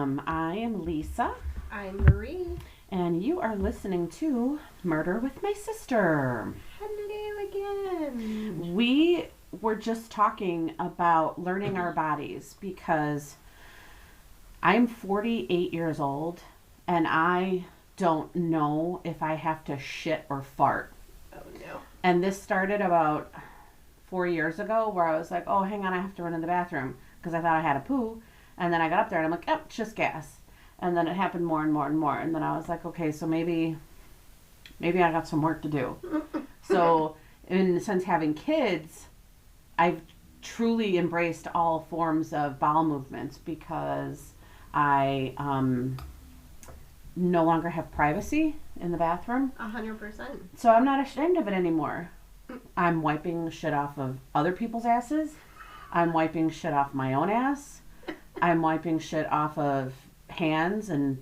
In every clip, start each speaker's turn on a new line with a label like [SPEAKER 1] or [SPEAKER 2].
[SPEAKER 1] I am Lisa,
[SPEAKER 2] I'm Marie.
[SPEAKER 1] and you are listening to Murder with My Sister.
[SPEAKER 2] Hello again.
[SPEAKER 1] We were just talking about learning our bodies because I'm 48 years old and I don't know if I have to shit or fart.
[SPEAKER 2] Oh no.
[SPEAKER 1] And this started about 4 years ago where I was like, oh, hang on, I have to run in the bathroom because I thought I had a poo. And then I got up there and I'm like, oh, it's just gas. And then it happened more and more and more. And then I was like, okay, so maybe I got some work to do. So since having kids, I've truly embraced all forms of bowel movements because I no longer have privacy in the bathroom.
[SPEAKER 2] 100%.
[SPEAKER 1] So I'm not ashamed of it anymore. I'm wiping shit off of other people's asses. I'm wiping shit off my own ass. I'm wiping shit off of hands and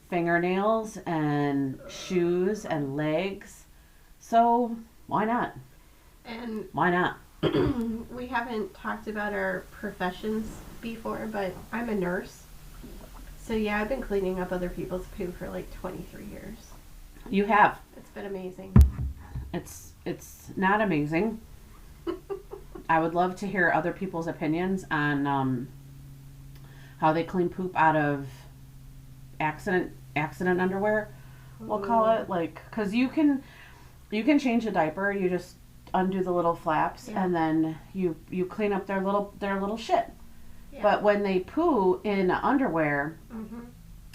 [SPEAKER 1] fingernails and shoes and legs. So why not?
[SPEAKER 2] And
[SPEAKER 1] Why not?
[SPEAKER 2] we haven't talked about our professions before, but I'm a nurse. So yeah, I've been cleaning up other people's poo for like 23 years.
[SPEAKER 1] You have.
[SPEAKER 2] It's been amazing.
[SPEAKER 1] It's not amazing. I would love to hear other people's opinions on how they clean poop out of accident underwear. We'll call it, like, because you can change a diaper. You just undo the little flaps,
[SPEAKER 2] Yeah.
[SPEAKER 1] and then you clean up their little shit.
[SPEAKER 2] Yeah.
[SPEAKER 1] But when they poo in underwear,
[SPEAKER 2] Mm-hmm.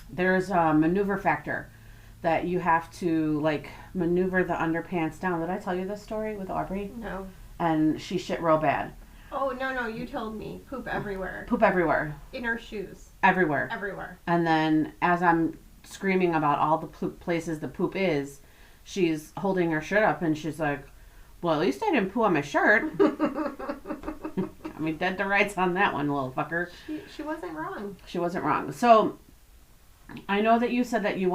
[SPEAKER 1] there's a maneuver factor that you have to, like, maneuver the underpants down. Did I tell you this story with Aubrey?
[SPEAKER 2] No.
[SPEAKER 1] And she shit real bad.
[SPEAKER 2] Oh, no, you told me. Poop everywhere.
[SPEAKER 1] Poop everywhere.
[SPEAKER 2] In her shoes.
[SPEAKER 1] Everywhere.
[SPEAKER 2] Everywhere.
[SPEAKER 1] And then as I'm screaming about all the places the poop is, she's holding her shirt up and she's like, well, at least I didn't poo on my shirt. I mean, dead to rights on that one, little fucker.
[SPEAKER 2] She wasn't wrong.
[SPEAKER 1] She wasn't wrong. So I know that you said that you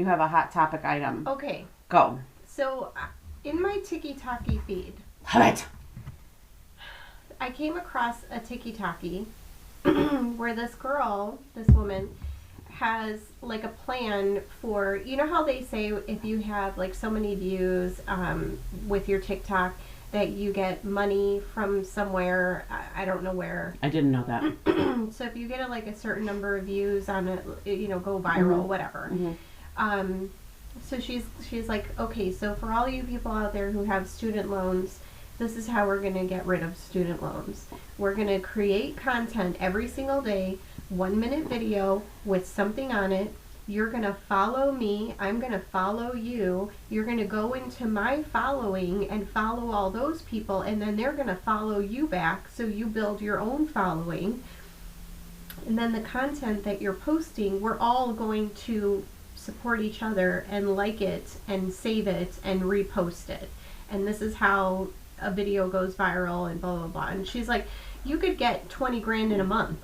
[SPEAKER 1] have a hot topic item.
[SPEAKER 2] Okay.
[SPEAKER 1] Go.
[SPEAKER 2] So in my Tiki-Taki feed,
[SPEAKER 1] Love it.
[SPEAKER 2] I came across a Tiki-Taki where this woman, has like a plan for, you know how they say if you have like so many views with your TikTok that you get money from somewhere, I don't know where.
[SPEAKER 1] I didn't know that.
[SPEAKER 2] So if you get like a certain number of views on it, go viral,
[SPEAKER 1] Mhm.
[SPEAKER 2] whatever.
[SPEAKER 1] Mm-hmm.
[SPEAKER 2] So she's like, okay, so for all you people out there who have student loans, this is how we're going to get rid of student loans. We're going to create content every single day, 1-minute video with something on it. You're going to follow me. I'm going to follow you. You're going to go into my following and follow all those people, and then they're going to follow you back, so you build your own following. And then the content that you're posting, we're all going to support each other and like it and save it and repost it. And this is how a video goes viral and blah, blah, blah. And she's like, you could get 20 grand in a month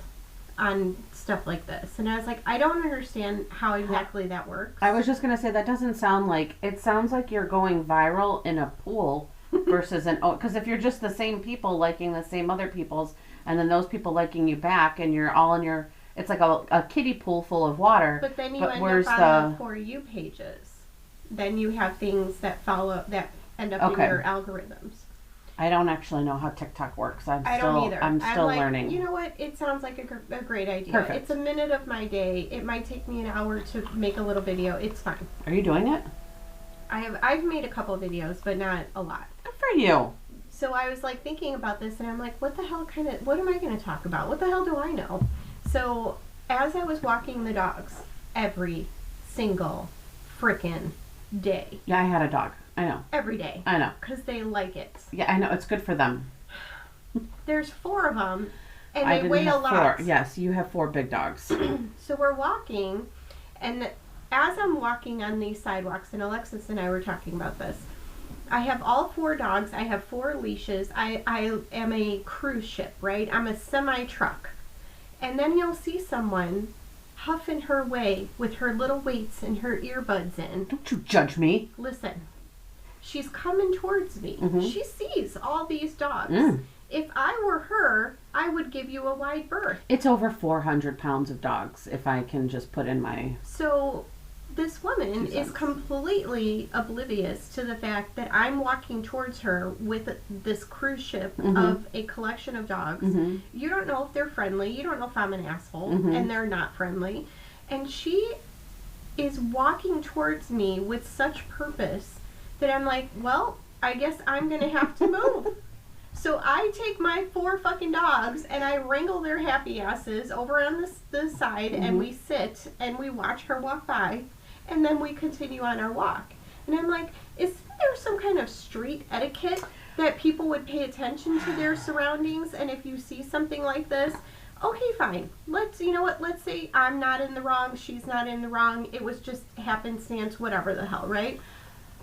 [SPEAKER 2] on stuff like this. And I was like, I don't understand how exactly that works.
[SPEAKER 1] I was just going to say, that doesn't sound like, it sounds like you're going viral in a pool versus because if you're just the same people liking the same other people's, and then those people liking you back, and you're all in your, it's like a kiddie pool full of water.
[SPEAKER 2] But then you
[SPEAKER 1] but
[SPEAKER 2] end
[SPEAKER 1] where's
[SPEAKER 2] up on the For You pages. Then you have things that end up in your algorithms.
[SPEAKER 1] I don't actually know how TikTok works.
[SPEAKER 2] I don't either.
[SPEAKER 1] I'm still learning.
[SPEAKER 2] You know what? It sounds like a great idea.
[SPEAKER 1] Perfect.
[SPEAKER 2] It's a minute of my day. It might take me an hour to make a little video. It's fine.
[SPEAKER 1] Are you doing it?
[SPEAKER 2] I've made a couple videos, but not a lot.
[SPEAKER 1] Good for you.
[SPEAKER 2] So I was like thinking about this, and I'm like, what am I going to talk about? What the hell do I know? So as I was walking the dogs every single frickin' day.
[SPEAKER 1] Yeah, I had a dog. I know.
[SPEAKER 2] Every day.
[SPEAKER 1] I know.
[SPEAKER 2] Because they like it.
[SPEAKER 1] Yeah, I know. It's good for them.
[SPEAKER 2] There's 4 of them, and
[SPEAKER 1] I
[SPEAKER 2] they
[SPEAKER 1] didn't
[SPEAKER 2] weigh a
[SPEAKER 1] have
[SPEAKER 2] lot.
[SPEAKER 1] 4. Yes, you have 4 big dogs.
[SPEAKER 2] So we're walking, and as I'm walking on these sidewalks, and Alexis and I were talking about this, I have all 4 dogs. I have 4 leashes. I am a cruise ship, right? I'm a semi-truck. And then you'll see someone huffing her way with her little weights and her earbuds in.
[SPEAKER 1] Don't you judge me.
[SPEAKER 2] Listen, she's coming towards me.
[SPEAKER 1] Mhm.
[SPEAKER 2] She sees all these dogs. If I were her, I would give you a wide berth.
[SPEAKER 1] It's over 400 pounds of dogs, if I can just put in my...
[SPEAKER 2] So this woman
[SPEAKER 1] 2
[SPEAKER 2] is
[SPEAKER 1] cents.
[SPEAKER 2] completely oblivious to the fact that I'm walking towards her with this cruise ship
[SPEAKER 1] Mhm.
[SPEAKER 2] of a collection of dogs.
[SPEAKER 1] Mhm.
[SPEAKER 2] You don't know if they're friendly. You don't know if I'm an asshole,
[SPEAKER 1] Mhm.
[SPEAKER 2] and they're not friendly. And she is walking towards me with such purpose that I'm like, well, I guess I'm going to have to move. So I take my 4 fucking dogs and I wrangle their happy asses over on the side, and we sit and we watch her walk by, and then we continue on our walk. And I'm like, is there some kind of street etiquette that people would pay attention to their surroundings? And if you see something like this, okay, fine. You know what? Let's say I'm not in the wrong, she's not in the wrong. It was just happenstance, whatever the hell, right?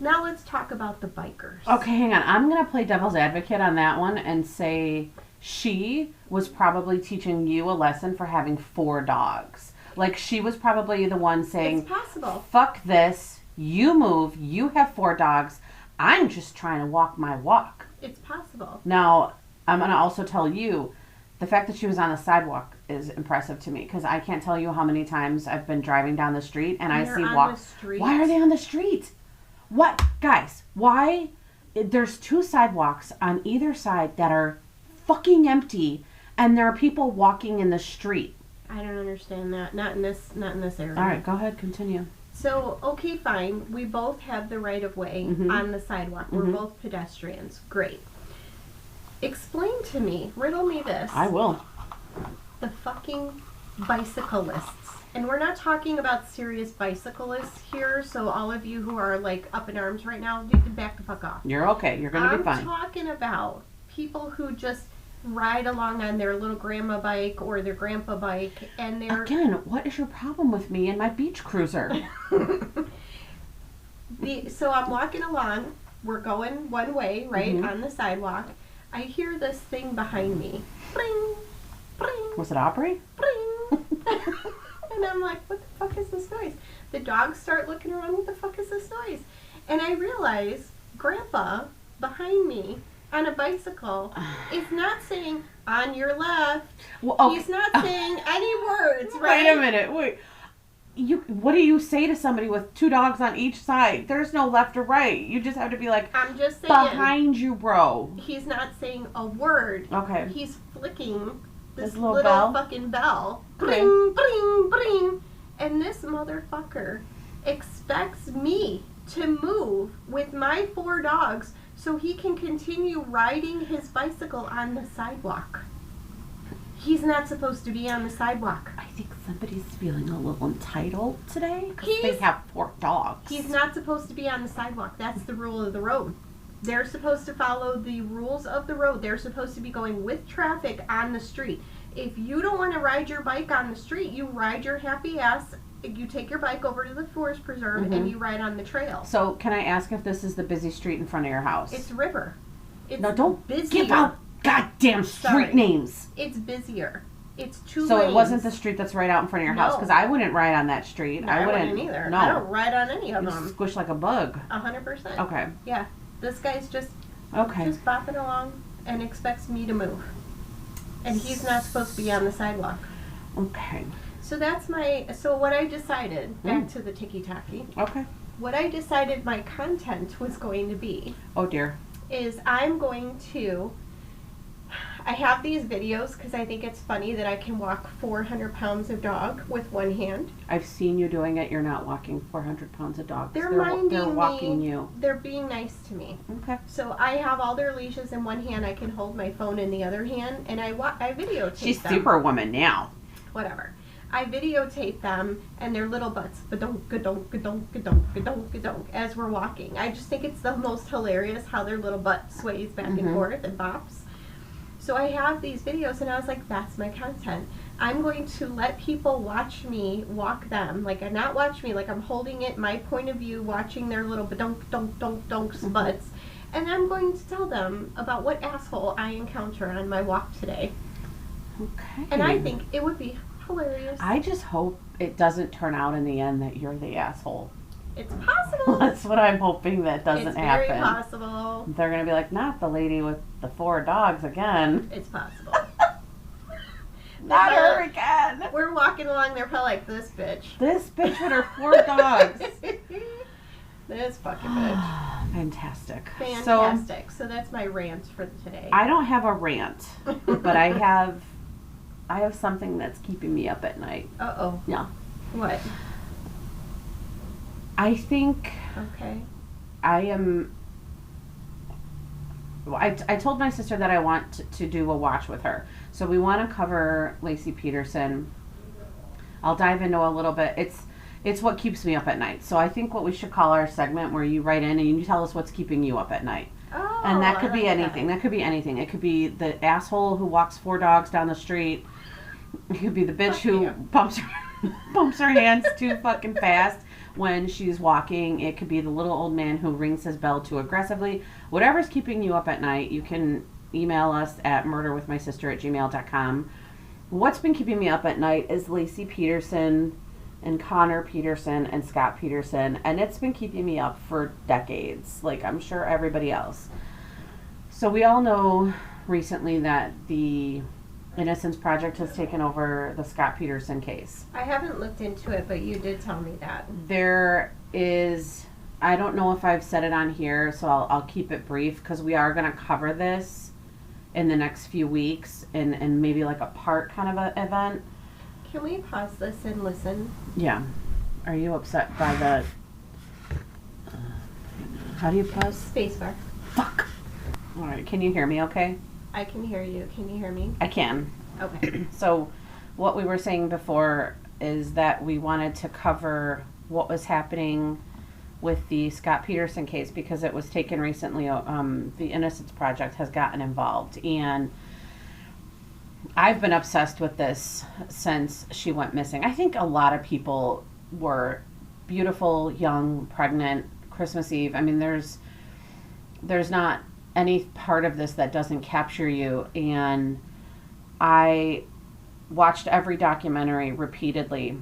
[SPEAKER 2] Now let's talk about the bikers.
[SPEAKER 1] Okay, hang on. I'm going to play devil's advocate on that one and say she was probably teaching you a lesson for having 4 dogs. Like, she was probably the one saying,
[SPEAKER 2] It's possible.
[SPEAKER 1] fuck this, you move, you have 4 dogs, I'm just trying to walk my walk.
[SPEAKER 2] It's possible.
[SPEAKER 1] Now, I'm going to also tell you, the fact that she was on the sidewalk is impressive to me, because I can't tell you how many times I've been driving down the street and I
[SPEAKER 2] They're
[SPEAKER 1] see
[SPEAKER 2] on
[SPEAKER 1] walk.
[SPEAKER 2] the street.
[SPEAKER 1] Why are they on the street? What, guys? Why? There's 2 sidewalks on either side that are fucking empty, and there are people walking in the street.
[SPEAKER 2] I don't understand that. Not in this area.
[SPEAKER 1] All right, go ahead, continue.
[SPEAKER 2] So, okay, fine. We both have the right of way
[SPEAKER 1] Mhm.
[SPEAKER 2] on the sidewalk. We're
[SPEAKER 1] Mhm.
[SPEAKER 2] both pedestrians. Great. Explain to me, riddle me this.
[SPEAKER 1] I will.
[SPEAKER 2] The fucking bicyclists. And we're not talking about serious bicyclists here, so all of you who are like up in arms right now, you can back the fuck off.
[SPEAKER 1] You're okay. You're going to be
[SPEAKER 2] I'm
[SPEAKER 1] fine.
[SPEAKER 2] talking about people who just ride along on their little grandma bike or their grandpa bike, and they're
[SPEAKER 1] Again, what is your problem with me and my beach cruiser?
[SPEAKER 2] so I'm walking along, we're going one way, right,
[SPEAKER 1] Mhm.
[SPEAKER 2] on the sidewalk. I hear this thing behind me. Bring, bring,
[SPEAKER 1] Was it Aubrey?
[SPEAKER 2] bring. And I'm like, what the fuck is this noise? The dogs start looking around, what the fuck is this noise? And I realize Grandpa behind me on a bicycle is not saying on your left.
[SPEAKER 1] Well, okay.
[SPEAKER 2] He's not saying any words, right?
[SPEAKER 1] Wait a minute. Wait. What do you say to somebody with 2 dogs on each side? There's no left or right. You just have to be like,
[SPEAKER 2] I'm just saying.
[SPEAKER 1] behind you, bro.
[SPEAKER 2] He's not saying a word.
[SPEAKER 1] Okay.
[SPEAKER 2] He's flicking this
[SPEAKER 1] His little
[SPEAKER 2] little
[SPEAKER 1] bell?
[SPEAKER 2] fucking bell.
[SPEAKER 1] Okay.
[SPEAKER 2] Bring, bring, bring. And this motherfucker expects me to move with my 4 dogs so he can continue riding his bicycle on the sidewalk. He's not supposed to be on the sidewalk.
[SPEAKER 1] I think somebody's feeling a little entitled today because they
[SPEAKER 2] He's-
[SPEAKER 1] have 4 dogs.
[SPEAKER 2] He's not supposed to be on the sidewalk. That's the rule of the road. They're supposed to follow the rules of the road. They're supposed to be going with traffic on the street. If you don't want to ride your bike on the street, you ride your happy ass. You take your bike over to the forest preserve
[SPEAKER 1] Mhm.
[SPEAKER 2] and you ride on the trail.
[SPEAKER 1] So, can I ask if this is the busy street in front of your house?
[SPEAKER 2] It's river. It's
[SPEAKER 1] No, don't
[SPEAKER 2] busier.
[SPEAKER 1] give out goddamn street
[SPEAKER 2] Sorry.
[SPEAKER 1] names.
[SPEAKER 2] It's busier. It's 2
[SPEAKER 1] So
[SPEAKER 2] lanes.
[SPEAKER 1] it wasn't the street that's right out in front of your house,
[SPEAKER 2] No.
[SPEAKER 1] because I wouldn't ride on that street.
[SPEAKER 2] No, I wouldn't either.
[SPEAKER 1] No,
[SPEAKER 2] I don't ride on any of
[SPEAKER 1] you
[SPEAKER 2] them.
[SPEAKER 1] squish like a bug.
[SPEAKER 2] 100%.
[SPEAKER 1] Okay.
[SPEAKER 2] Yeah. This guy's just
[SPEAKER 1] Okay.
[SPEAKER 2] bopping along and expects me to move. And he's not supposed to be on the sidewalk.
[SPEAKER 1] Okay.
[SPEAKER 2] So so what I decided, back to the tiki-taki,
[SPEAKER 1] Okay.
[SPEAKER 2] what I decided my content was going to be
[SPEAKER 1] Oh dear.
[SPEAKER 2] is I have these videos because I think it's funny that I can walk 400 pounds of dog with one hand.
[SPEAKER 1] I've seen you doing it. You're not walking 400 pounds of dogs.
[SPEAKER 2] They're
[SPEAKER 1] They're
[SPEAKER 2] minding
[SPEAKER 1] walking
[SPEAKER 2] me.
[SPEAKER 1] you.
[SPEAKER 2] They're being nice to me.
[SPEAKER 1] Okay.
[SPEAKER 2] So I have all their leashes in one hand. I can hold my phone in the other hand, and I videotape
[SPEAKER 1] She's
[SPEAKER 2] them.
[SPEAKER 1] Superwoman now.
[SPEAKER 2] Whatever. I videotape them and their little butts, gadonk, gadonk, gadonk, gadonk, gadonk, gadonk, as we're walking. I just think it's the most hilarious how their little butt sways back and
[SPEAKER 1] Mhm.
[SPEAKER 2] forth and bops. So I have these videos, and I was like, that's my content. I'm going to let people watch me walk them. Like, not watch me, like I'm holding it, my point of view, watching their little donk, donk, donk, donks butts. And I'm going to tell them about what asshole I encounter on my walk today.
[SPEAKER 1] Okay.
[SPEAKER 2] And I think it would be hilarious.
[SPEAKER 1] I just hope it doesn't turn out in the end that you're the asshole.
[SPEAKER 2] It's possible.
[SPEAKER 1] That's what I'm hoping that doesn't
[SPEAKER 2] it's
[SPEAKER 1] happen.
[SPEAKER 2] very possible.
[SPEAKER 1] They're going to be like, not the lady with the 4 dogs again.
[SPEAKER 2] It's possible.
[SPEAKER 1] Not her again.
[SPEAKER 2] We're walking along, they're probably like, this bitch.
[SPEAKER 1] This bitch with her 4 dogs.
[SPEAKER 2] This fucking bitch.
[SPEAKER 1] Fantastic.
[SPEAKER 2] Fantastic. So that's my rant for today.
[SPEAKER 1] I don't have a rant, but I have something that's keeping me up at night.
[SPEAKER 2] Uh-oh.
[SPEAKER 1] Yeah.
[SPEAKER 2] What?
[SPEAKER 1] I think
[SPEAKER 2] Okay.
[SPEAKER 1] I told my sister that I want to do a watch with her. So we want to cover Laci Peterson. I'll dive into a little bit. It's what keeps me up at night. So I think what we should call our segment where you write in and you tell us what's keeping you up at night.
[SPEAKER 2] Oh,
[SPEAKER 1] And that could
[SPEAKER 2] I
[SPEAKER 1] be
[SPEAKER 2] like
[SPEAKER 1] anything.
[SPEAKER 2] That.
[SPEAKER 1] That could be anything. It could be the asshole who walks 4 dogs down the street. It could be the bitch who bumps her hands too fucking fast when she's walking. It could be the little old man who rings his bell too aggressively. Whatever's keeping you up at night, you can email us at murderwithmysister@gmail.com. What's been keeping me up at night is Laci Peterson and Connor Peterson and Scott Peterson, and it's been keeping me up for decades, like I'm sure everybody else. So we all know recently that the Innocence Project has taken over the Scott Peterson case.
[SPEAKER 2] I haven't looked into it, but you did tell me that.
[SPEAKER 1] There is, I don't know if I've said it on here, so I'll keep it brief because we are going to cover this in the next few weeks and maybe like a part kind of a event.
[SPEAKER 2] Can we pause this and listen?
[SPEAKER 1] Yeah. Are you upset by the... how do you pause?
[SPEAKER 2] Spacebar.
[SPEAKER 1] Fuck. All right. Can you hear me okay?
[SPEAKER 2] I can hear you. Can you hear me?
[SPEAKER 1] I can.
[SPEAKER 2] Okay.
[SPEAKER 1] So what we were saying before is that we wanted to cover what was happening with the Scott Peterson case because it was taken recently. The Innocence Project has gotten involved, and I've been obsessed with this since she went missing. I think a lot of people were beautiful, young, pregnant, Christmas Eve. I mean, there's not any part of this that doesn't capture you. And I watched every documentary repeatedly.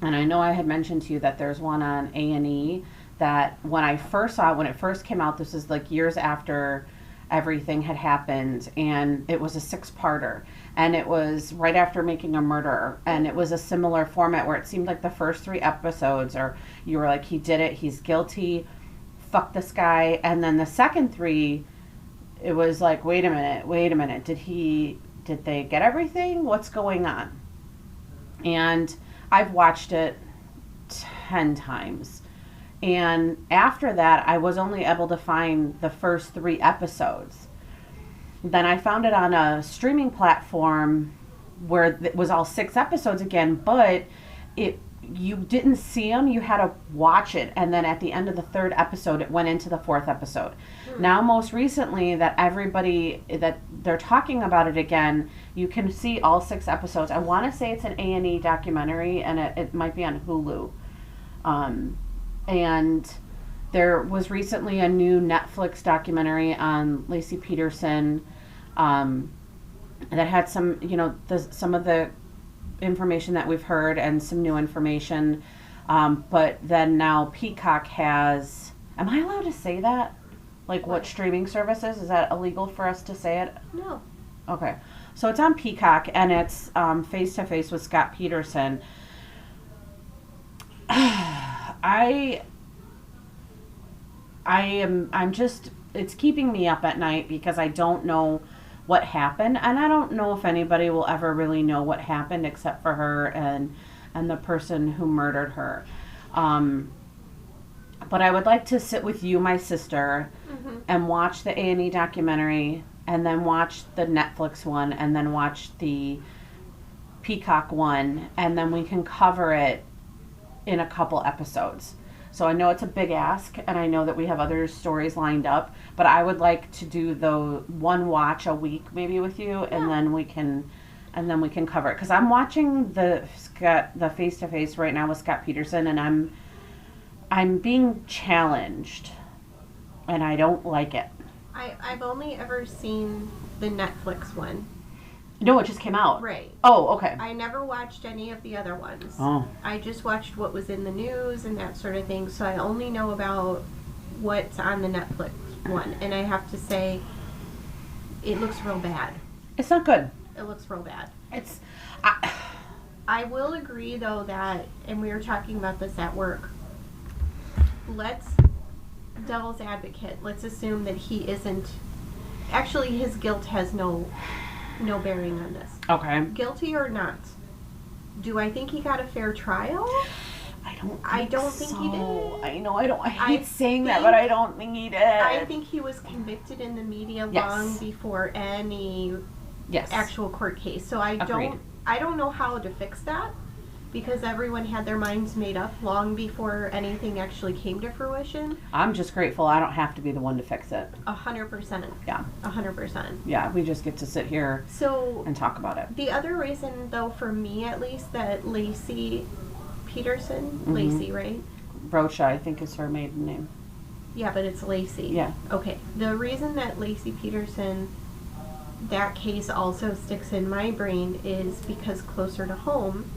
[SPEAKER 1] And I know I had mentioned to you that there's one on A&E that when I first saw it, when it first came out, this is like years after everything had happened, and it was a 6-parter, and it was right after Making a Murderer, and it was a similar format where it seemed like the first 3 episodes or you were like, he did it, he's guilty, fuck this guy, and then the second 3 it was like, wait a minute, did they get everything? What's going on? And I've watched it 10 times. And after that, I was only able to find the first 3 episodes. Then I found it on a streaming platform where it was all 6 episodes again, but you didn't see them. You had to watch it. And then at the end of the 3rd episode, it went into the 4th episode. Now, most recently, that everybody, that they're talking about it again, you can see all 6 episodes. I want to say it's an A&E documentary, and it might be on Hulu. And there was recently a new Netflix documentary on Laci Peterson that had some, some of the information that we've heard and some new information. But then now Peacock has, am I allowed to say that? Like what streaming services? Is that illegal for us to say it?
[SPEAKER 2] No.
[SPEAKER 1] Okay. So it's on Peacock, and it's Face to Face with Scott Peterson. I'm just, it's keeping me up at night because I don't know what happened, and I don't know if anybody will ever really know what happened except for her and the person who murdered her. But I would like to sit with you, my sister, and watch the A&E documentary, and then watch the Netflix one, and then watch the Peacock one, and then we can cover it in a couple episodes. So I know it's a big ask, and I know that we have other stories lined up, but I would like to do the one watch a week maybe with you, and then we can cover it. Because I'm watching the Face to Face right now with Scott Peterson, and I'm being challenged, and I don't like it.
[SPEAKER 2] I've only ever seen the Netflix one.
[SPEAKER 1] No, it just came out.
[SPEAKER 2] Right.
[SPEAKER 1] Oh, okay.
[SPEAKER 2] I never watched any of the other ones.
[SPEAKER 1] Oh.
[SPEAKER 2] I just watched what was in the news and that sort of thing, so I only know about what's on the Netflix one. And I have to say, it looks real bad.
[SPEAKER 1] It's not good.
[SPEAKER 2] It looks real bad.
[SPEAKER 1] It's...
[SPEAKER 2] I will agree, though, that, and we were talking about this at work, let's, devil's advocate, let's assume that he isn't, actually his guilt has no bearing on this.
[SPEAKER 1] Okay.
[SPEAKER 2] Guilty or not, do I think he got a fair trial?
[SPEAKER 1] I don't think
[SPEAKER 2] he did.
[SPEAKER 1] I know, I hate saying that, but I don't think he did.
[SPEAKER 2] I think he was convicted in the media
[SPEAKER 1] Yes.
[SPEAKER 2] long before any
[SPEAKER 1] Yes.
[SPEAKER 2] actual court case. So I
[SPEAKER 1] Agreed.
[SPEAKER 2] don't know how to fix that, because everyone had their minds made up long before anything actually came to fruition.
[SPEAKER 1] I'm just grateful I don't have to be the one to fix it.
[SPEAKER 2] 100%.
[SPEAKER 1] Yeah.
[SPEAKER 2] 100%.
[SPEAKER 1] Yeah, we just get to sit here
[SPEAKER 2] So
[SPEAKER 1] and talk about it.
[SPEAKER 2] the other reason, though, for me at least, that Lacey Peterson, Lacey, right?
[SPEAKER 1] Rocha, I think is her maiden name.
[SPEAKER 2] Yeah, but it's Lacey.
[SPEAKER 1] Yeah.
[SPEAKER 2] Okay. The reason that Lacey Peterson, that case also sticks in my brain is because closer to home,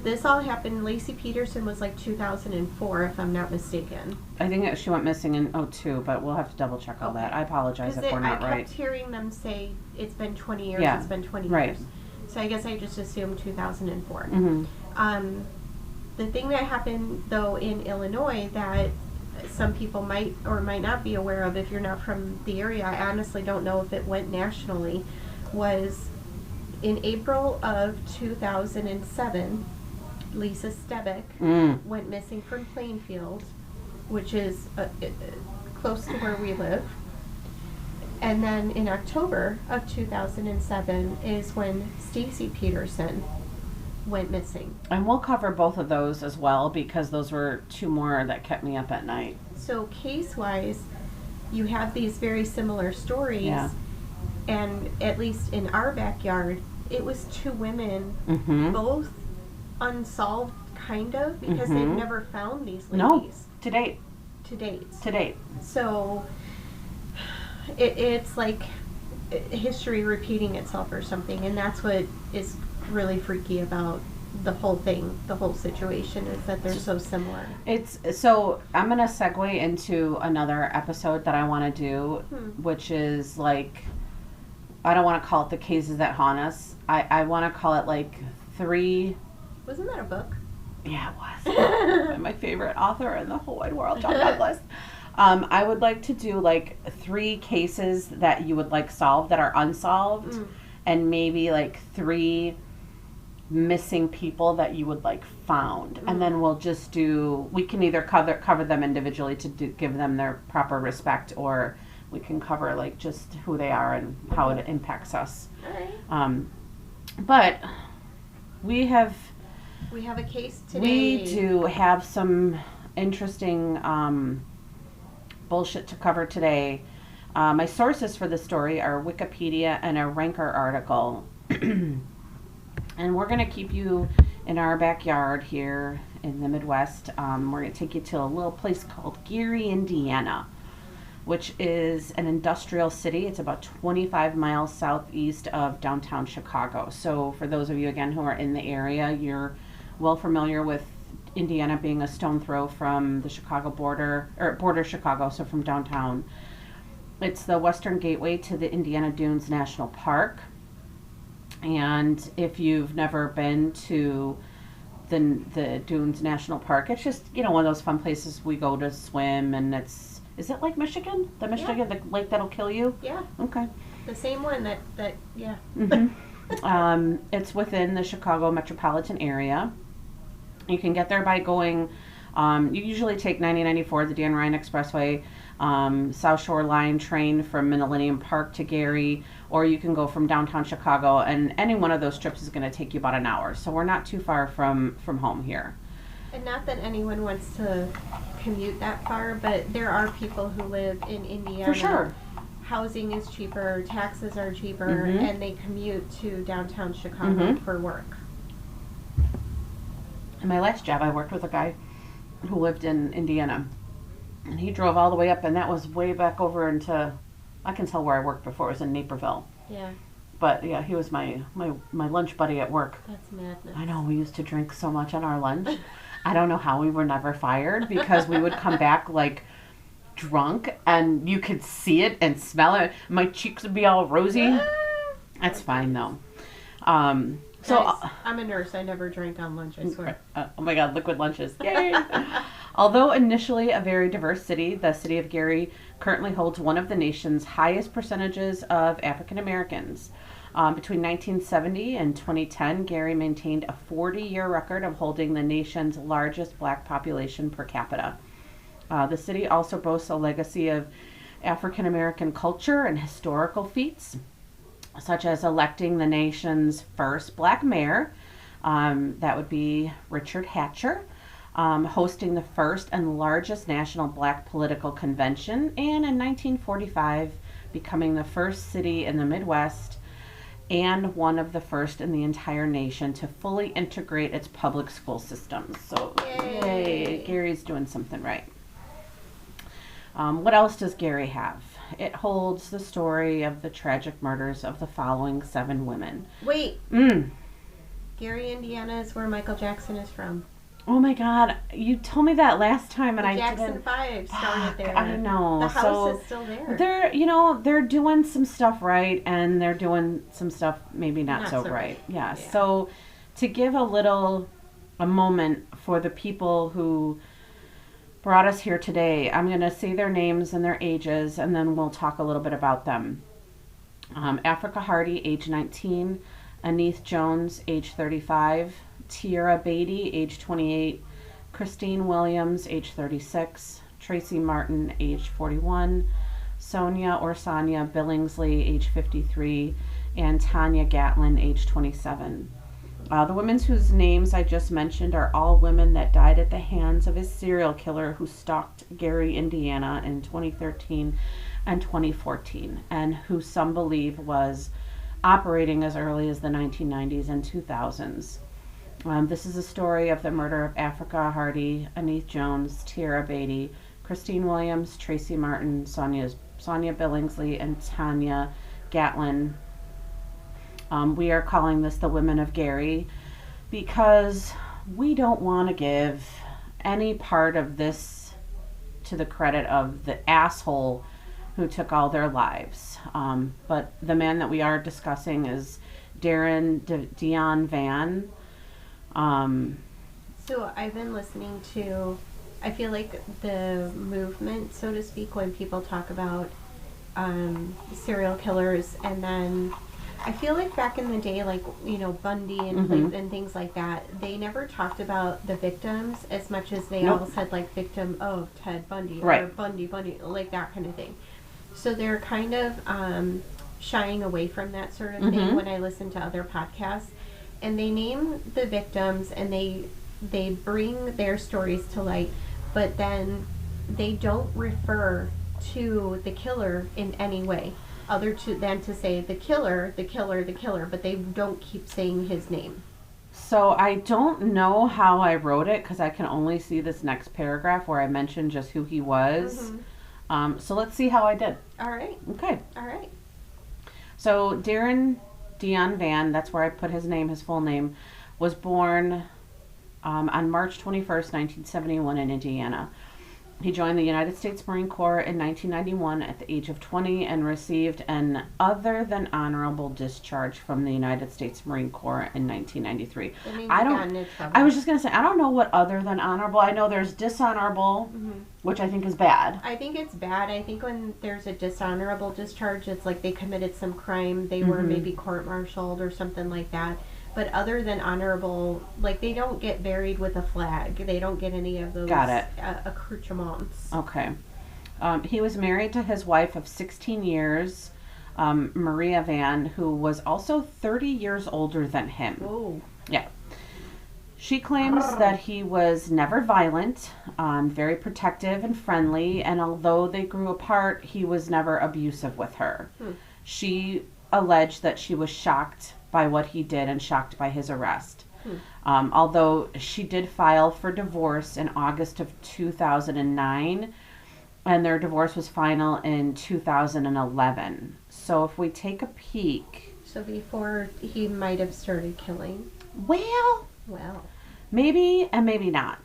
[SPEAKER 2] this all happened, Lacey Peterson was like 2004, if I'm not mistaken.
[SPEAKER 1] I think that she went missing in 2002, but we'll have to double check all that. I apologize if we're not
[SPEAKER 2] I
[SPEAKER 1] right.
[SPEAKER 2] kept hearing them say, it's been 20 years,
[SPEAKER 1] Yeah.
[SPEAKER 2] it's been 20
[SPEAKER 1] Right.
[SPEAKER 2] years. So I guess I just assumed 2004.
[SPEAKER 1] Mm-hmm.
[SPEAKER 2] The thing that happened, though, in Illinois that some people might or might not be aware of if you're not from the area, I honestly don't know if it went nationally, was in April of 2007, Lisa Stebick went missing from Plainfield, which is close to where we live. And then in October of 2007 is when Stacy Peterson went missing.
[SPEAKER 1] And we'll cover both of those as well, because those were two more that kept me up at night.
[SPEAKER 2] So case-wise, you have these very similar stories.
[SPEAKER 1] Yeah.
[SPEAKER 2] And at least in our backyard, it was two women, both unsolved, kind of, because they've never found these ladies.
[SPEAKER 1] No, to date.
[SPEAKER 2] To date.
[SPEAKER 1] To date.
[SPEAKER 2] So it's like history repeating itself or something, and that's what is really freaky about the whole thing, the whole situation, is that they're so similar.
[SPEAKER 1] So I'm going to segue into another episode that I want to do, which is like, I don't want to call it the cases that haunt us. I want to call it like 3.
[SPEAKER 2] Wasn't that a book?
[SPEAKER 1] Yeah, it was. My favorite author in the whole wide world, John Douglas. I would like to do like 3 cases that you would like solved that are unsolved, and maybe like 3 missing people that you would like found, and then we'll just we can either cover them individually to give them their proper respect, or we can cover like just who they are and how it impacts us.
[SPEAKER 2] All right.
[SPEAKER 1] But we have
[SPEAKER 2] a case today.
[SPEAKER 1] We do have some interesting bullshit to cover today. My sources for this story are Wikipedia and a Ranker article. And we're going to keep you in our backyard here in the Midwest. We're going to take you to a little place called Gary, Indiana, which is an industrial city. It's about 25 miles southeast of downtown Chicago. So for those of you, again, who are in the area, you're well familiar with Indiana being a stone throw from the Chicago border, or border Chicago, so from downtown. It's the western gateway to the Indiana Dunes National Park. And if you've never been to the Dunes National Park, it's just, one of those fun places we go to swim, and is it Lake Michigan? The lake that'll kill you?
[SPEAKER 2] Yeah.
[SPEAKER 1] Okay.
[SPEAKER 2] The same one that yeah.
[SPEAKER 1] It's within the Chicago metropolitan area. You can get there by going, you usually take 9094, the Dan Ryan Expressway, South Shore Line train from Millennium Park to Gary, or you can go from downtown Chicago, and any one of those trips is going to take you about an hour. So we're not too far from home here.
[SPEAKER 2] And not that anyone wants to commute that far, but there are people who live in Indiana.
[SPEAKER 1] For sure.
[SPEAKER 2] Housing is cheaper, taxes are cheaper, and they commute to downtown Chicago for work.
[SPEAKER 1] In my last job, I worked with a guy who lived in Indiana, and he drove all the way up, and that was way back over into, I can tell where I worked before, it was in Naperville.
[SPEAKER 2] Yeah.
[SPEAKER 1] But yeah, he was my lunch buddy at work.
[SPEAKER 2] That's madness.
[SPEAKER 1] I know, we used to drink so much on our lunch. I don't know how we were never fired, because we would come back like drunk and you could see it and smell it. My cheeks would be all rosy. That's fine though. So
[SPEAKER 2] Guys, I'm a nurse. I never drank on lunch, I swear.
[SPEAKER 1] oh my God, liquid lunches. Yay! Although initially a very diverse city, the city of Gary currently holds one of the nation's highest percentages of African Americans. Between 1970 and 2010, Gary maintained a 40-year record of holding the nation's largest black population per capita. The city also boasts a legacy of African American culture and historical feats, such as electing the nation's first black mayor, that would be Richard Hatcher, hosting the first and largest national black political convention, and in 1945 becoming the first city in the Midwest and one of the first in the entire nation to fully integrate its public school systems. So, yay, Gary's doing something right. What else does Gary have? It holds the story of the tragic murders of the following 7 women.
[SPEAKER 2] Wait. Gary, Indiana is where Michael Jackson is from.
[SPEAKER 1] Oh my God, you told me that last time and
[SPEAKER 2] The
[SPEAKER 1] I
[SPEAKER 2] Jackson
[SPEAKER 1] didn't.
[SPEAKER 2] 5 started there.
[SPEAKER 1] I know.
[SPEAKER 2] The house
[SPEAKER 1] so
[SPEAKER 2] is still there.
[SPEAKER 1] they're doing some stuff right, and they're doing some stuff maybe not so right. Yeah. So to give a moment for the people who brought us here today, I'm going to say their names and their ages, and then we'll talk a little bit about them. Africa Hardy, age 19. Anith Jones, age 35. Tierra Beatty, age 28. Christine Williams, age 36. Tracy Martin, age 41. Sonia Billingsley, age 53. And Tanya Gatlin, age 27. The women whose names I just mentioned are all women that died at the hands of a serial killer who stalked Gary, Indiana in 2013 and 2014, and who some believe was operating as early as the 1990s and 2000s. This is a story of the murder of Africa Hardy, Anith Jones, Tierra Beatty, Christine Williams, Tracy Martin, Sonia Billingsley, and Tanya Gatlin. We are calling this the Women of Gary because we don't want to give any part of this to the credit of the asshole who took all their lives. But the man that we are discussing is Darren Dion Van.
[SPEAKER 2] So I've been listening to, I feel like the movement, so to speak, when people talk about serial killers, and then I feel like back in the day, like, Bundy and and things like that, they never talked about the victims as much as they all said, like, victim of Ted Bundy or Bundy, like that kind of thing. So they're kind of shying away from that sort of thing when I listen to other podcasts. And they name the victims and they bring their stories to light, but then they don't refer to the killer in any way other than to say the killer, but they don't keep saying his name.
[SPEAKER 1] So I don't know how I wrote it because I can only see this next paragraph where I mentioned just who he was. So let's see how I did.
[SPEAKER 2] All right.
[SPEAKER 1] Okay.
[SPEAKER 2] All right.
[SPEAKER 1] So Darren Dion Van, that's where I put his name, his full name, was born on March 21st, 1971 in Indiana. He joined the United States Marine Corps in 1991 at the age of 20 and received an other than honorable discharge from the United States Marine Corps in 1993. I was just going to say, I don't know what other than honorable. I know there's dishonorable, which I think is bad.
[SPEAKER 2] I think it's bad. I think when there's a dishonorable discharge, it's like they committed some crime. They were maybe court-martialed or something like that. But other than honorable, like, they don't get buried with a flag. They don't get any of those accoutrements.
[SPEAKER 1] Okay. He was married to his wife of 16 years, Maria Van, who was also 30 years older than him.
[SPEAKER 2] Whoa.
[SPEAKER 1] Yeah. She claims that he was never violent, very protective and friendly, and although they grew apart, he was never abusive with her. She alleged that she was shocked by what he did and shocked by his arrest. Although she did file for divorce in August of 2009, and their divorce was final in 2011. So if we take a peek.
[SPEAKER 2] So before he might have started killing.
[SPEAKER 1] Well,
[SPEAKER 2] Well.
[SPEAKER 1] maybe and maybe not.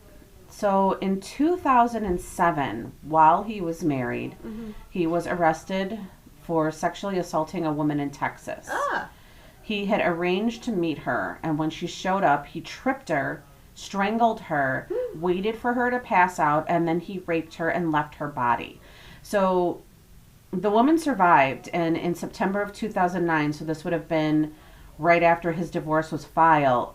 [SPEAKER 1] So in 2007, while he was married,
[SPEAKER 2] Mm-hmm.
[SPEAKER 1] he was arrested for sexually assaulting a woman in Texas.
[SPEAKER 2] Ah.
[SPEAKER 1] He had arranged to meet her, and when she showed up, he tripped her, strangled her, waited for her to pass out, and then he raped her and left her body. So the woman survived, and in September of 2009, so this would have been right after his divorce was filed,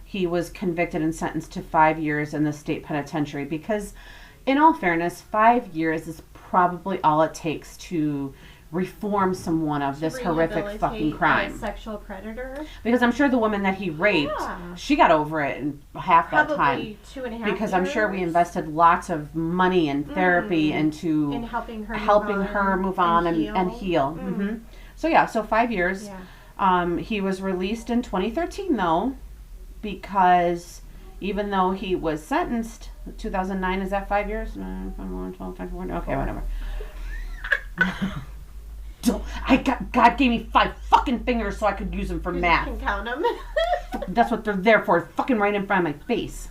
[SPEAKER 1] he was convicted and sentenced to 5 years in the state penitentiary because, in all fairness, 5 years is probably all it takes to reform someone of this horrific fucking
[SPEAKER 2] Rehabilitate
[SPEAKER 1] crime.
[SPEAKER 2] a sexual predator.
[SPEAKER 1] Because I'm sure the woman that he raped,
[SPEAKER 2] Yeah.
[SPEAKER 1] she got over it in half that time.
[SPEAKER 2] Probably 2.5
[SPEAKER 1] Because I'm sure we
[SPEAKER 2] years.
[SPEAKER 1] invested lots of money and therapy into
[SPEAKER 2] in helping her
[SPEAKER 1] move on and heal. Hmm. So yeah, so 5 years.
[SPEAKER 2] Yeah.
[SPEAKER 1] He was released in 2013 though, because even though he was sentenced, 2009, is that 5 years? 9, 11, 12, 13, 14, okay, whatever. God gave me 5 fucking fingers so I could use them for math.
[SPEAKER 2] You can count them.
[SPEAKER 1] That's what they're there for, fucking right in front of my face.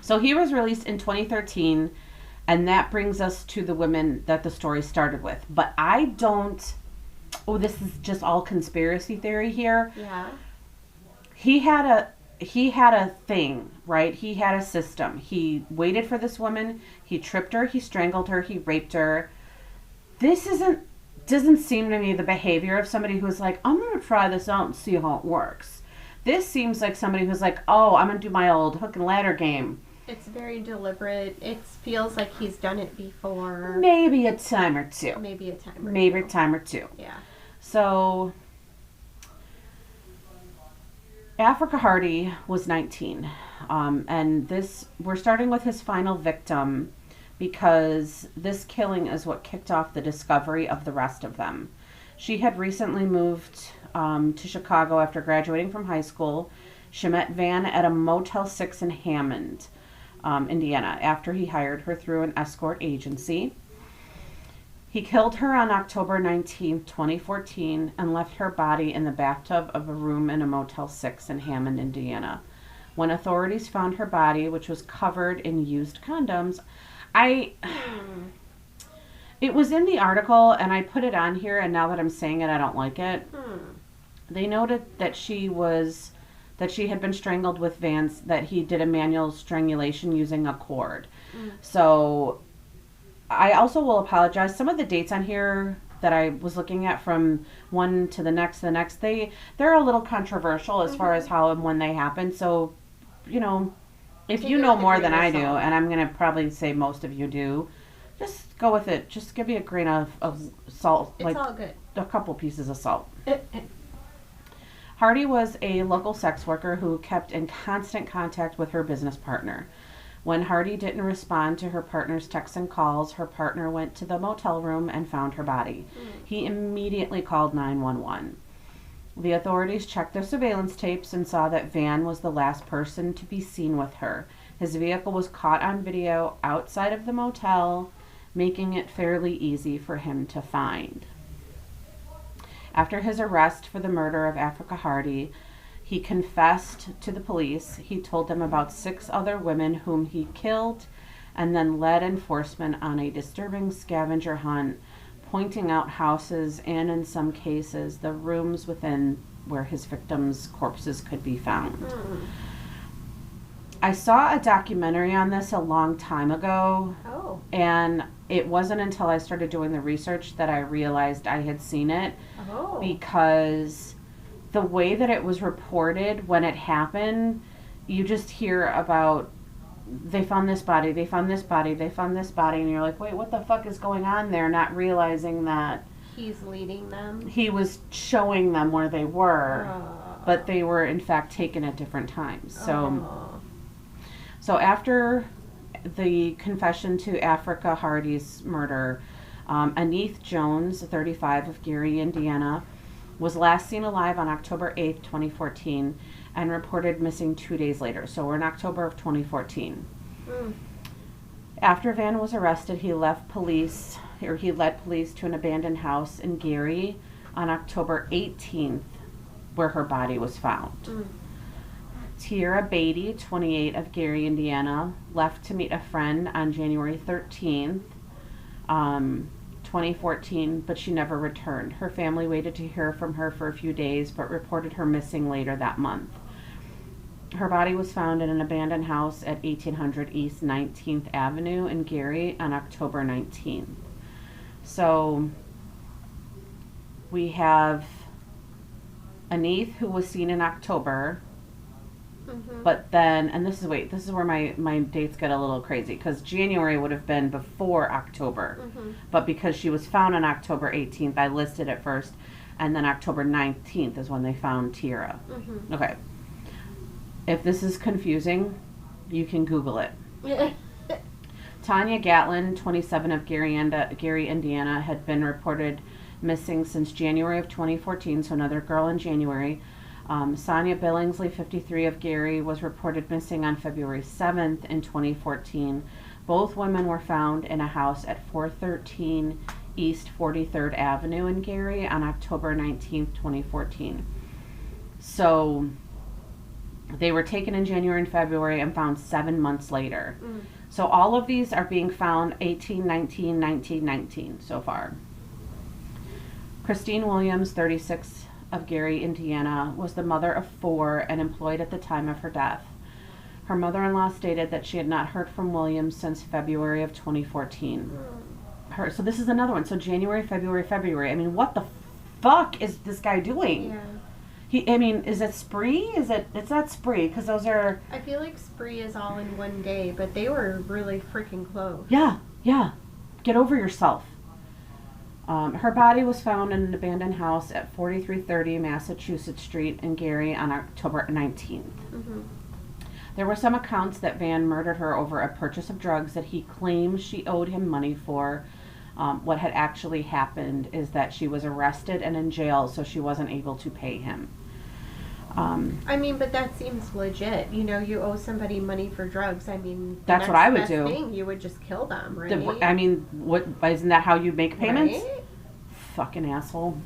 [SPEAKER 1] So he was released in 2013, and that brings us to the women that the story started with. But I don't... Oh, this is just all conspiracy theory here.
[SPEAKER 2] Yeah.
[SPEAKER 1] He had a thing, right? He had a system. He waited for this woman. He tripped her. He strangled her. He raped her. This doesn't seem to me the behavior of somebody who's like, I'm going to try this out and see how it works. This seems like somebody who's like, oh, I'm going to do my old hook and ladder game.
[SPEAKER 2] It's very deliberate. It feels like he's done it before.
[SPEAKER 1] Maybe a time or two.
[SPEAKER 2] Maybe a time or
[SPEAKER 1] Maybe
[SPEAKER 2] two.
[SPEAKER 1] a time or two.
[SPEAKER 2] Yeah.
[SPEAKER 1] So, Africa Hardy was 19. And we're starting with his final victim because this killing is what kicked off the discovery of the rest of them. She had recently moved to Chicago after graduating from high school. She met Van at a Motel 6 in Hammond, Indiana, after he hired her through an escort agency. He killed her on October 19, 2014, and left her body in the bathtub of a room in a Motel 6 in Hammond, Indiana. When authorities found her body, which was covered in used condoms, it was in the article, and I put it on here, and now that I'm saying it, I don't like it. They noted that she had been strangled with Vance, that he did a manual strangulation using a cord. So I also will apologize. Some of the dates on here that I was looking at from one to the next, they're a little controversial as far as how and when they happened. So, if you know more than I do, and I'm going to probably say most of you do, just go with it. Just give me a grain of salt.
[SPEAKER 2] It's all good.
[SPEAKER 1] A couple pieces of salt. Hardy was a local sex worker who kept in constant contact with her business partner. When Hardy didn't respond to her partner's texts and calls, her partner went to the motel room and found her body. He immediately called 911. The authorities checked their surveillance tapes and saw that Van was the last person to be seen with her. His vehicle was caught on video outside of the motel, making it fairly easy for him to find. After his arrest for the murder of Africa Hardy, he confessed to the police. He told them about 6 other women whom he killed and then led enforcement on a disturbing scavenger hunt, pointing out houses and, in some cases, the rooms within where his victims' corpses could be found. I saw a documentary on this a long time ago, and it wasn't until I started doing the research that I realized I had seen it, because the way that it was reported when it happened, you just hear about, they found this body, they found this body, they found this body, and you're like, wait, what the fuck is going on there? Not realizing that
[SPEAKER 2] he's leading them.
[SPEAKER 1] He was showing them where they were, but they were in fact taken at different times. So after the confession to Africa Hardy's murder, Aneth Jones, 35, of Gary, Indiana, was last seen alive on October 8th, 2014, and reported missing 2 days later. So we're in October of 2014. After Van was arrested, he led police to an abandoned house in Gary, on October 18th, where her body was found. Tierra Beatty, 28, of Gary, Indiana, left to meet a friend on January 13th, 2014, but she never returned. Her family waited to hear from her for a few days, but reported her missing later that month. Her body was found in an abandoned house at 1800 East 19th Avenue in Gary on October 19th. So we have Anith, who was seen in October, but then, and this is where my dates get a little crazy, because January would have been before October, but because she was found on October 18th, I listed it first, and then October 19th is when they found Tierra. Okay. If this is confusing, you can Google it. Tanya Gatlin, 27, of Gary, Indiana, had been reported missing since January of 2014, so another girl in January. Sonia Billingsley, 53, of Gary, was reported missing on February 7th in 2014. Both women were found in a house at 413 East 43rd Avenue in Gary on October 19th, 2014. So they were taken in January and February and found 7 months later. So all of these are being found 18, 19, 19, 19 so far. Christine Williams, 36, of Gary, Indiana, was the mother of 4 and employed at the time of her death. Her mother-in-law stated that she had not heard from Williams since February of 2014. So this is another one. So January, February. I mean, what the fuck is this guy doing? Is it spree? It's not spree, because those are...
[SPEAKER 2] I feel like spree is all in one day, but they were really freaking close.
[SPEAKER 1] Yeah. Get over yourself. Her body was found in an abandoned house at 4330 Massachusetts Street in Gary on October 19th. There were some accounts that Van murdered her over a purchase of drugs that he claims she owed him money for. What had actually happened is that she was arrested and in jail, so she wasn't able to pay him.
[SPEAKER 2] But that seems legit. You owe somebody money for drugs.
[SPEAKER 1] That's what I would do.
[SPEAKER 2] You would just kill them, right?
[SPEAKER 1] What isn't that how you make payments?
[SPEAKER 2] Right?
[SPEAKER 1] Fucking asshole.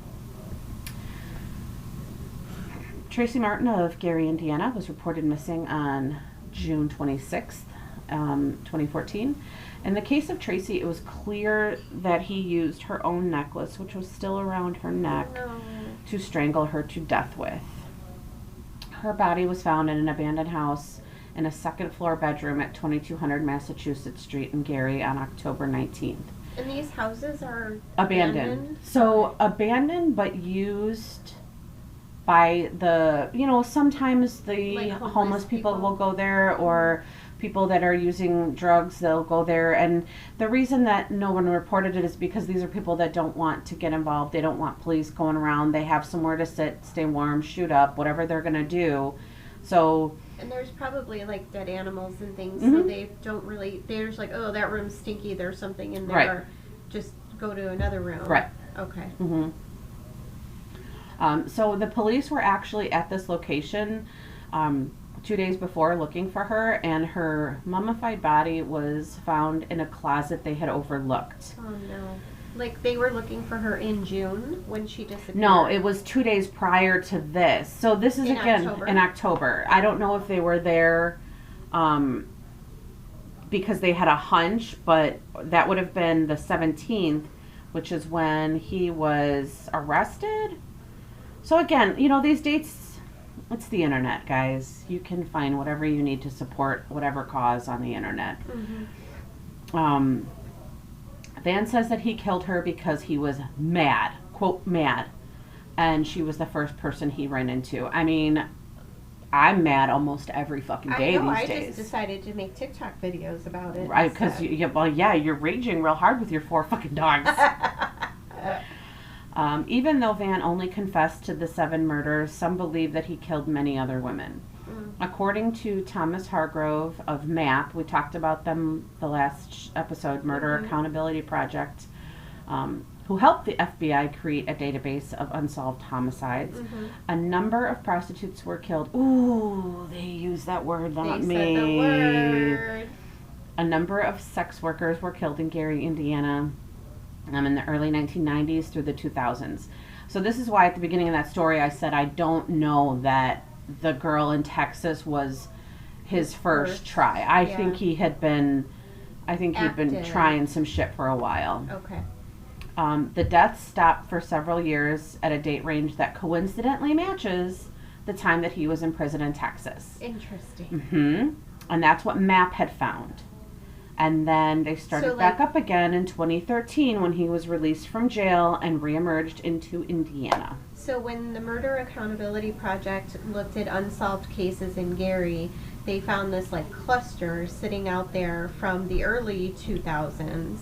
[SPEAKER 1] Tracy Martin of Gary, Indiana, was reported missing on June 26th, 2014. In the case of Tracy, it was clear that he used her own necklace, which was still around her neck, to strangle her to death with. Her body was found in an abandoned house in a second-floor bedroom at 2200 Massachusetts Street in Gary on October 19th.
[SPEAKER 2] And these houses are
[SPEAKER 1] abandoned. So abandoned, but used by the, sometimes the homeless people will go there, or people that are using drugs, they'll go there. And the reason that no one reported it is because these are people that don't want to get involved. They don't want police going around. They have somewhere to sit, stay warm, shoot up, whatever they're going to do. So...
[SPEAKER 2] And there's probably dead animals and things, so they don't really, they're just oh, that room's stinky, there's something in there.
[SPEAKER 1] Right.
[SPEAKER 2] Just go to another room.
[SPEAKER 1] Right.
[SPEAKER 2] Okay.
[SPEAKER 1] So the police were actually at this location 2 days before looking for her, and her mummified body was found in a closet they had overlooked.
[SPEAKER 2] Oh no. They were looking for her in June when she disappeared?
[SPEAKER 1] No, it was 2 days prior to this. So this is in October. I don't know if they were there because they had a hunch, but that would have been the 17th, which is when he was arrested. So again, these dates, it's the internet, guys. You can find whatever you need to support whatever cause on the internet. Van says that he killed her because he was mad, quote, mad, and she was the first person he ran into. I'm mad almost every fucking day these days.
[SPEAKER 2] I just decided to make TikTok videos about it.
[SPEAKER 1] Right, because, you're raging real hard with your 4 fucking dogs. Even though Van only confessed to the 7 murders, some believe that he killed many other women. According to Thomas Hargrove of MAP, we talked about them the last episode, Murder Accountability Project, who helped the FBI create a database of unsolved homicides. A number of prostitutes were killed. Ooh, they used that word, not me.
[SPEAKER 2] Said the word.
[SPEAKER 1] A number of sex workers were killed in Gary, Indiana, in the early 1990s through the 2000s. So this is why at the beginning of that story I said I don't know that the girl in Texas was his first try. I think he'd been
[SPEAKER 2] Active.
[SPEAKER 1] trying some shit for a while.
[SPEAKER 2] Okay.
[SPEAKER 1] The deaths stopped for several years at a date range that coincidentally matches the time that he was in prison in Texas.
[SPEAKER 2] Interesting.
[SPEAKER 1] And that's what MAP had found. And then they started back up again in 2013 when he was released from jail and reemerged into Indiana.
[SPEAKER 2] So when the Murder Accountability Project looked at unsolved cases in Gary, they found this like cluster sitting out there from the early 2000s.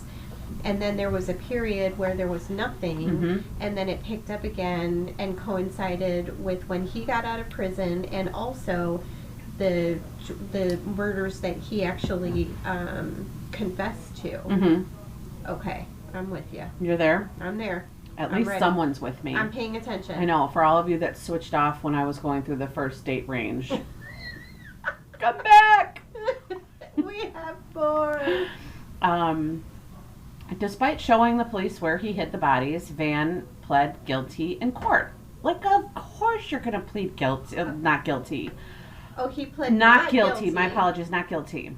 [SPEAKER 2] And then there was a period where there was nothing, and then it picked up again and coincided with when he got out of prison, and also the murders that he actually confessed to. Okay, I'm with you.
[SPEAKER 1] You're there?
[SPEAKER 2] I'm there.
[SPEAKER 1] At least
[SPEAKER 2] ready.
[SPEAKER 1] someone's with me.
[SPEAKER 2] I'm paying attention.
[SPEAKER 1] I know. For all of you that switched off when I was going through the first date range, come back.
[SPEAKER 2] We have 4.
[SPEAKER 1] Despite showing the police where he hid the bodies, Van pled guilty in court. Like, of course you're going to plead guilty. Not guilty.
[SPEAKER 2] Oh, he pled
[SPEAKER 1] not guilty. My apologies, not guilty.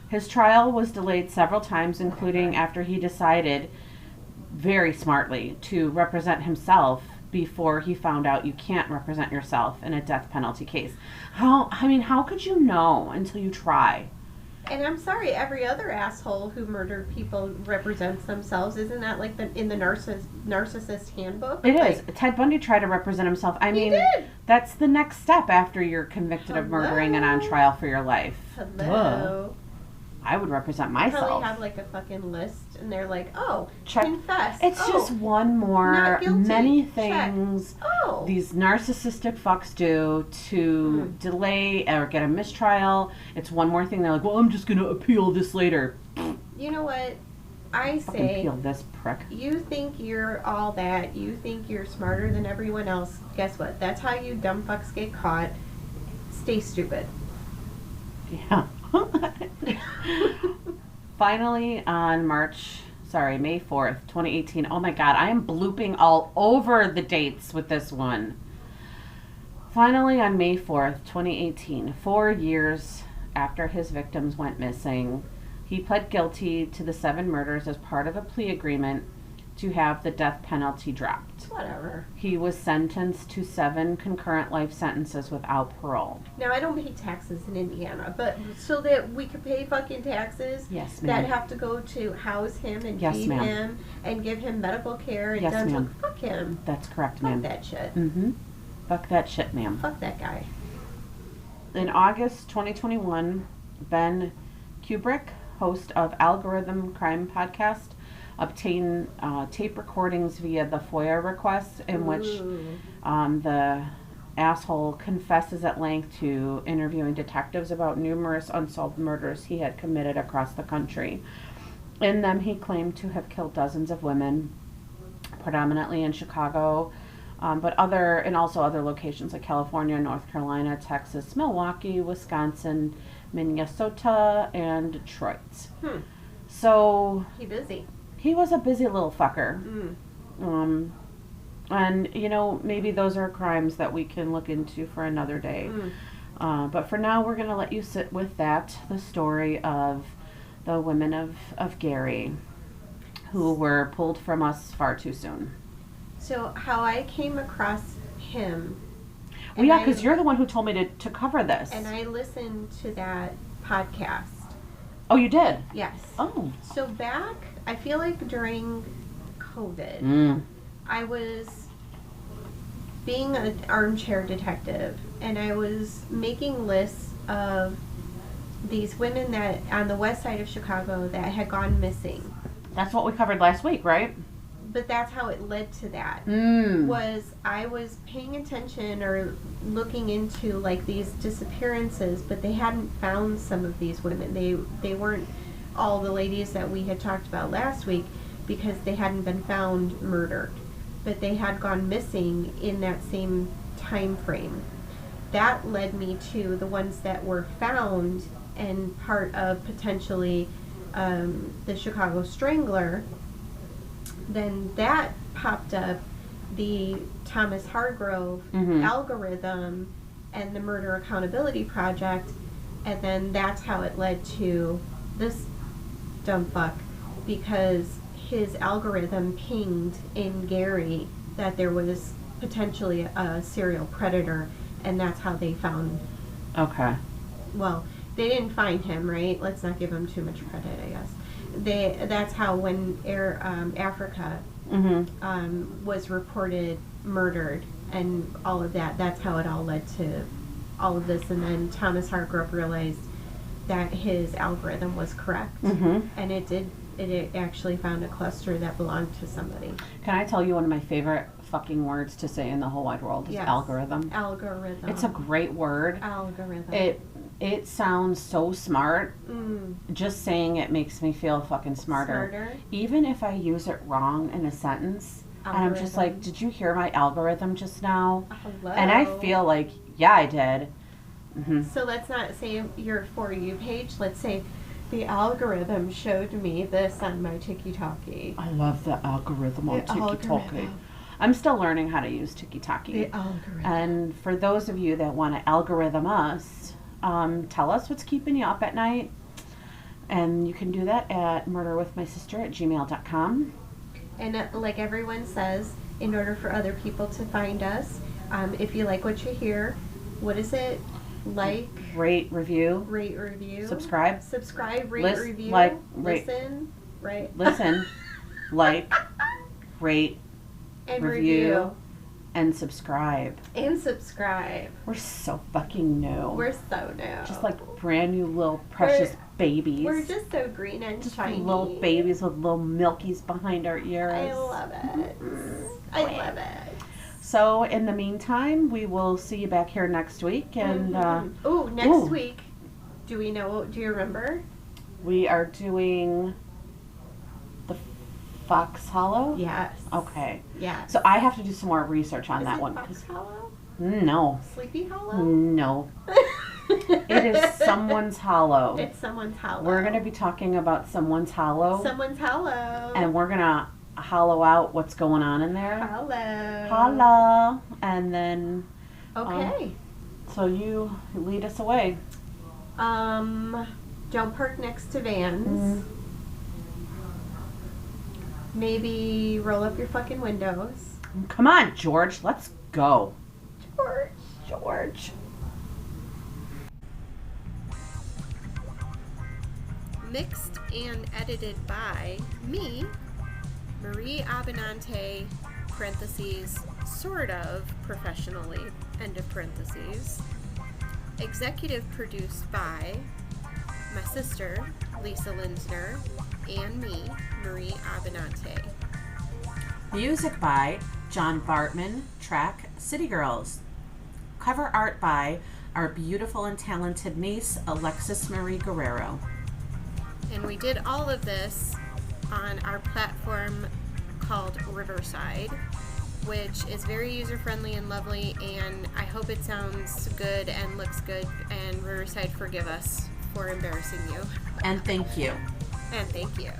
[SPEAKER 1] His trial was delayed several times, including after he decided, very smartly, to represent himself before he found out you can't represent yourself in a death penalty case. How could you know until you try?
[SPEAKER 2] And I'm sorry, every other asshole who murdered people represents themselves. Isn't that like in the narcissist handbook?
[SPEAKER 1] It is. Ted Bundy tried to represent himself. I mean, that's the next step after you're convicted of murdering and on trial for your life.
[SPEAKER 2] Hello.
[SPEAKER 1] I would represent myself.
[SPEAKER 2] Probably have like a fucking list, and they're like, "Oh,
[SPEAKER 1] check.
[SPEAKER 2] Confess."
[SPEAKER 1] It's just one more many things
[SPEAKER 2] check.
[SPEAKER 1] These narcissistic fucks do to delay or get a mistrial. It's one more thing. They're like, "Well, I'm just gonna appeal this later."
[SPEAKER 2] You know what? I
[SPEAKER 1] Fucking
[SPEAKER 2] say,
[SPEAKER 1] appeal this prick.
[SPEAKER 2] You think you're all that. You think you're smarter than everyone else. Guess what? That's how you dumb fucks get caught. Stay stupid.
[SPEAKER 1] Yeah. Finally, on May 4th, 2018. Oh my God, I am blooping all over the dates with this one. Finally, on May 4th, 2018, 4 years after his victims went missing, he pled guilty to the 7 murders as part of a plea agreement to have the death penalty dropped.
[SPEAKER 2] Whatever.
[SPEAKER 1] He was sentenced to 7 concurrent life sentences without parole.
[SPEAKER 2] Now, I don't pay taxes in Indiana, but so that we could pay fucking taxes
[SPEAKER 1] yes, ma'am.
[SPEAKER 2] that have to go to house him and feed him and give him medical care and dental.
[SPEAKER 1] Ma'am.
[SPEAKER 2] Fuck him.
[SPEAKER 1] That's correct, ma'am.
[SPEAKER 2] Fuck that shit.
[SPEAKER 1] Fuck that shit, ma'am.
[SPEAKER 2] Fuck that guy.
[SPEAKER 1] In August 2021, Ben Kubrick, host of Algorithm Crime Podcast, obtained tape recordings via the FOIA request in which the asshole confesses at length to interviewing detectives about numerous unsolved murders he had committed across the country. In them, he claimed to have killed dozens of women, predominantly in Chicago, but also other locations like California, North Carolina, Texas, Milwaukee, Wisconsin, Minnesota, and Detroit. So he was a busy little fucker. And, maybe those are crimes that we can look into for another day. But for now, we're going to let you sit with the story of the women of Gary, who were pulled from us far too soon.
[SPEAKER 2] So how I came across him...
[SPEAKER 1] Well, yeah, because you're the one who told me to cover this.
[SPEAKER 2] And I listened to that podcast.
[SPEAKER 1] Oh, you did?
[SPEAKER 2] Yes.
[SPEAKER 1] Oh.
[SPEAKER 2] So I feel like during COVID, I was being an armchair detective, and I was making lists of these women that on the west side of Chicago that had gone missing.
[SPEAKER 1] That's what we covered last week, right?
[SPEAKER 2] But that's how it led to that. I was paying attention or looking into like these disappearances, but they hadn't found some of these women. They weren't all the ladies that we had talked about last week because they hadn't been found murdered, but they had gone missing in that same time frame. That led me to the ones that were found and part of potentially the Chicago Strangler. Then that popped up the Thomas Hargrove
[SPEAKER 1] Mhm.
[SPEAKER 2] algorithm and the Murder Accountability Project, and then that's how it led to this dumb fuck, because his algorithm pinged in Gary that there was potentially a serial predator, and that's how they found,
[SPEAKER 1] Okay.
[SPEAKER 2] well, they didn't find him, right? Let's not give him too much credit, I guess. That's how when Africa
[SPEAKER 1] Mhm.
[SPEAKER 2] was reported murdered and all of that, that's how it all led to all of this. And then Thomas Hargrove realized that his algorithm was correct,
[SPEAKER 1] Mhm.
[SPEAKER 2] and it actually found a cluster that belonged to somebody.
[SPEAKER 1] Can I tell you one of my favorite fucking words to say in the whole wide world is
[SPEAKER 2] Yes.
[SPEAKER 1] algorithm.
[SPEAKER 2] Algorithm.
[SPEAKER 1] It's a great word.
[SPEAKER 2] algorithm.
[SPEAKER 1] It sounds so smart. Just saying it makes me feel fucking smarter. Even if I use it wrong in a sentence, and I'm just like,
[SPEAKER 2] Algorithm.
[SPEAKER 1] did you hear my algorithm just now?
[SPEAKER 2] Hello.
[SPEAKER 1] And I feel like, yeah, I did. Hmm.
[SPEAKER 2] So let's not say your For You page. Let's say the algorithm showed me this on my TikTok.
[SPEAKER 1] I love the algorithm on
[SPEAKER 2] The
[SPEAKER 1] TikTok.
[SPEAKER 2] algorithm.
[SPEAKER 1] I'm still learning how to use TikTok.
[SPEAKER 2] The algorithm.
[SPEAKER 1] And for those of you that want to algorithm us, tell us what's keeping you up at night. And you can do that at murderwithmysister@gmail.com.
[SPEAKER 2] And like everyone says, in order for other people to find us, if you like what you hear, what is it? Like,
[SPEAKER 1] Rate, review,
[SPEAKER 2] rate, review,
[SPEAKER 1] subscribe,
[SPEAKER 2] rate, review,
[SPEAKER 1] rate,
[SPEAKER 2] listen, right?
[SPEAKER 1] listen, like, rate,
[SPEAKER 2] and
[SPEAKER 1] review, and subscribe.
[SPEAKER 2] and subscribe.
[SPEAKER 1] We're so fucking new.
[SPEAKER 2] We're so new.
[SPEAKER 1] just like brand new little precious babies.
[SPEAKER 2] We're just so green and
[SPEAKER 1] just
[SPEAKER 2] shiny.
[SPEAKER 1] little babies with little milkies behind our ears.
[SPEAKER 2] I love it. I love it.
[SPEAKER 1] So in the meantime, we will see you back here next week, and
[SPEAKER 2] Next week. Do we know? Do you remember?
[SPEAKER 1] we are doing the Fox Hollow.
[SPEAKER 2] Yes.
[SPEAKER 1] Okay.
[SPEAKER 2] Yeah.
[SPEAKER 1] So I have to do some more research on
[SPEAKER 2] Is
[SPEAKER 1] that
[SPEAKER 2] it
[SPEAKER 1] one.
[SPEAKER 2] Fox Hollow?
[SPEAKER 1] No.
[SPEAKER 2] Sleepy Hollow?
[SPEAKER 1] No. It is someone's hollow.
[SPEAKER 2] It's someone's hollow.
[SPEAKER 1] We're going to be talking about someone's hollow.
[SPEAKER 2] Someone's hollow.
[SPEAKER 1] And we're going to hollow out what's going on in there.
[SPEAKER 2] Hollow.
[SPEAKER 1] Holla. And then,
[SPEAKER 2] Okay.
[SPEAKER 1] so you lead us away.
[SPEAKER 2] Don't park next to vans. Maybe roll up your fucking windows.
[SPEAKER 1] Come on, George. Let's go.
[SPEAKER 2] George. Mixed and edited by me, Marie Abinante, parentheses, sort of professionally, end of parentheses. Executive produced by my sister, Lisa Linsner, and me, Marie Abinante.
[SPEAKER 1] Music by John Bartman, track City Girls. Cover art by our beautiful and talented niece, Alexis Marie Guerrero.
[SPEAKER 2] And we did all of this on our platform called Riverside, which is very user-friendly and lovely, and I hope it sounds good and looks good, and Riverside, forgive us for embarrassing you.
[SPEAKER 1] And thank you.
[SPEAKER 2] And thank you.